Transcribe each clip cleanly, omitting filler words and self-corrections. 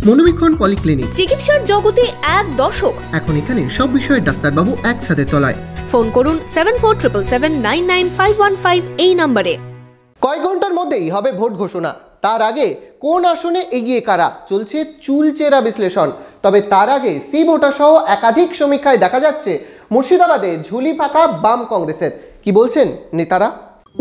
মনোবীক্ষণ polyclinic, চিকিৎসার জগতে এক দশক। এখন এখানে সব বিষয়ে ডাক্তারবাবু এক ছাদের তলায়। ফোন করুন 7477799515 এই নম্বরে। কয়েক ঘন্টার মধ্যেই হবে ভোট ঘোষণা। তার আগে কোন আসনে এগিয়ে কারা চলছে চুলচেরা বিশ্লেষণ। তবে তার আগে সি ভোটার সহ একাধিক সমীক্ষায় দেখা যাচ্ছে মুর্শিদাবাদে ঝুলি ফাঁকা বাম কংগ্রেসের। কি বলছেন নেতারা?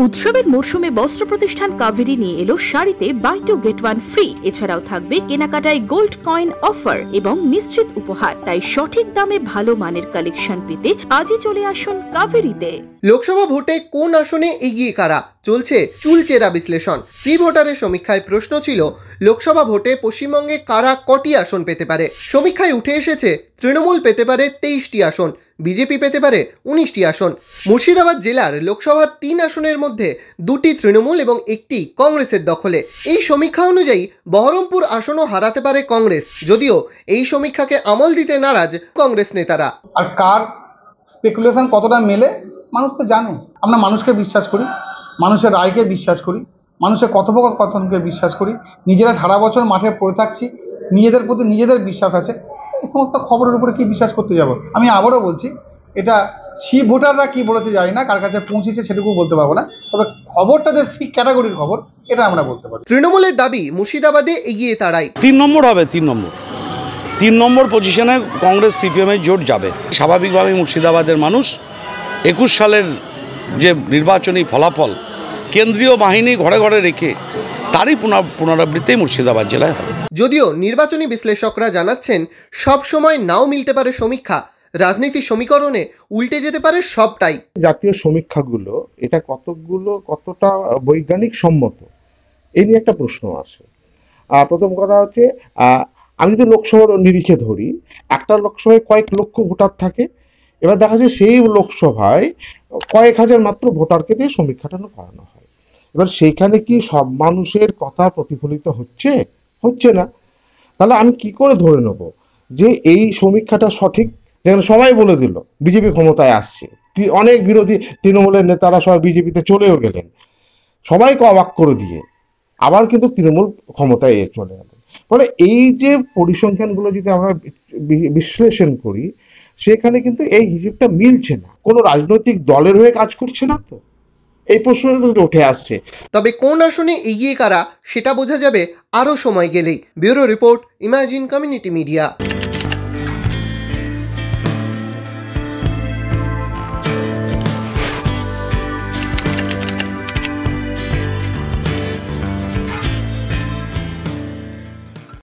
উৎসবের মরশুমে বস্ত্র প্রতিষ্ঠান কাভেরি নিয়ে এলো শাড়িতে buy two get one free. এছাড়াও থাকবে কেনাকাটায় গোল্ড কয়েন অফার এবং নিশ্চিত উপহার। তাই সঠিক দামে ভালো মানের কালেকশন পেতে আজই চলে আসুন কাভেরিতে। লোকসভা ভোটে কোন আসনে এগিয়ে কারা চলছে চুলচেরা বিশ্লেষণ। সি ভোটারের সমীক্ষায় প্রশ্ন ছিল লোকসভা ভোটে পশ্চিমবঙ্গে কারা কটি আসন পেতে পারে। সমীক্ষায় উঠে এসেছে তৃণমূল পেতে পারে 23টি আসন, বিজেপি পেতে পারে 19টি আসন। মুর্শিদাবাদ জেলার লোকসভার 3 আসনের মধ্যে 2টি তৃণমূল এবং 1টি কংগ্রেসের দখলে। এই সমীক্ষা অনুযায়ী বহরমপুর আসনও হারাতে পারে কংগ্রেস, যদিও এই সমীক্ষাকে আমল দিতে নারাজ কংগ্রেস নেতারা। আর কার স্পেকুলেশন কতটা মেলে মানুষ তো জানে। আমরা মানুষকে বিশ্বাস করি, মানুষের রায়কে বিশ্বাস করি, মানুষের কথোপকথনকে বিশ্বাস করি। নিজেরা সারা বছর মাঠে পড়ে থাকছি, নিজেদের প্রতি নিজেদের বিশ্বাস আছে। এই সমস্ত খবরের উপরে কি বিশ্বাস করতে যাব? আমি আবারও বলছি, এটা সি ভোটাররা কি বলেছে জানি না, কার কাছে পৌঁছেছে সেটুকু বলতে পারবো না, তবে খবরটা যে সি ক্যাটাগরির খবর এটা আমরা বলতে পারি। তৃণমূলের দাবি মুর্শিদাবাদে এগিয়ে তারাই। 3 নম্বর হবে, 3 নম্বর পজিশনে কংগ্রেস সিপিএমের জোট যাবে। স্বাভাবিকভাবেই মুর্শিদাবাদের মানুষ 21 সালের যে নির্বাচনী ফলাফল কেন্দ্রীয় বাহিনী ঘরে ঘরে রেখে তারই পুনরাবৃত্তি মুর্শিদাবাদ জেলায় হবে। যদিও নির্বাচনী বিশ্লেষকরা জানাচ্ছেন সব সময় নাও মিলতে পারে সমীক্ষা, রাজনীতি সমীকরণে উল্টে যেতে পারে সবটাই। জাতীয় সমীক্ষাগুলো এটা কতটা বৈজ্ঞানিক সম্মত এই নিয়ে একটা প্রশ্ন আসে। প্রথম কথা হচ্ছে, আমি যদি লোকসভার নিরিখে ধরি, একটা লোকসভায় কয়েক লক্ষ ভোটার থাকে। এবার দেখা যায় সেই লোকসভায় কয়েক হাজার মাত্র ভোটারকে দিয়ে সমীক্ষাটা করানো হয়। এবার সেইখানে কি সব মানুষের কথা প্রতিফলিত হচ্ছে না। তাহলে আমি কি করে ধরে নেব যে এই সমীক্ষাটা সঠিক? যেখানে সবাই বলে দিল বিজেপি ক্ষমতায় আসছে, অনেক বিরোধী তৃণমূলের নেতারা সবাই বিজেপিতে চলেও গেলেন, সবাইকে অবাক করে দিয়ে আবার কিন্তু তৃণমূল ক্ষমতায় চলে গেলেন। ফলে এই যে পরিসংখ্যানগুলো যদি আমরা বিশ্লেষণ করি, সেখানে কিন্তু এই হিসেবটা মিলছে না। কোনো রাজনৈতিক দলের হয়ে কাজ করছে না তো, এই প্রশ্নটা উঠে আসছে। তবে কোন আসনে এগিয়ে কারা সেটা বোঝা যাবে আরও সময় গেলেই। Bureau report, imagine community media.